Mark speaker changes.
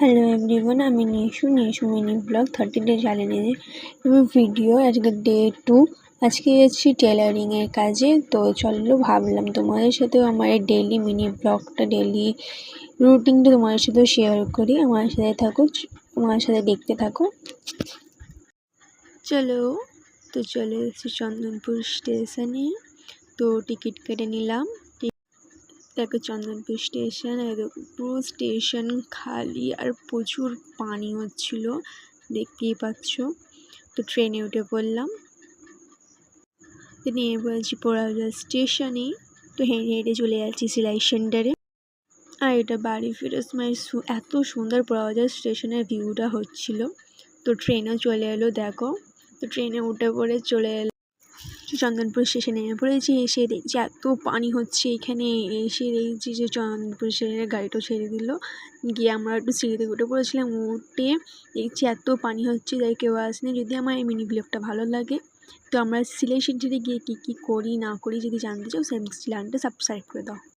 Speaker 1: Hello everyone, আমি Nishu mini blog 30 day চ্যালেঞ্জের এবং ভিডিও। আজকে ডে 2। আজকে যাচ্ছি টেলারিংয়ের কাজে। তো চলো, ভাবলাম তোমাদের সাথেও আমার এই ডেইলি মিনি ব্লগটা, ডেইলি রুটিনটা তোমাদের সাথেও শেয়ার করি। আমার সাথে থাকো, আমার সাথে দেখতে থাকো। চলো চলে এসেছি চন্দনপুর স্টেশনে। তো টিকিট কেটে নিলাম। দেখো চন্দনপুর স্টেশন, পুরো স্টেশন খালি আর প্রচুর পানি হচ্ছিল, দেখতেই পাচ্ছ। তো ট্রেনে উঠে পড়লাম। তো নেমে পড়েছি পোড়াবাজার স্টেশনে। তো হেঁটে হেঁটে চলে যাচ্ছি সেলাই সেন্টারে। আর এটা বাড়ি ফেরার সময় এত সুন্দর পোড়াবাজার স্টেশনের ভিউটা হচ্ছিল। তো ট্রেনেও চলে এলো, দেখো। তো ট্রেনে উঠে পড়ে চলে এলো চন্দনপুর স্টেশনে। নেমে পড়েছি। এসে দেখছি এত পানি হচ্ছে এখানে। এসে দেখছি যে চন্দনপুর স্টেশনের গাড়িটা ছেড়ে দিল। গিয়ে আমরা একটু সিঁড়িতে উঠে পড়েছিলাম। উঠে দেখছি এত পানি হচ্ছে, তাই কেউ আসেনি। যদি আমার এই মিনি ব্লগটা ভালো লাগে, তো আমরা সেলাই সেন্টারে গিয়ে কী কী করি না করি যদি জানতে চাও, চ্যানেলটা সাবস্ক্রাইব করে দাও।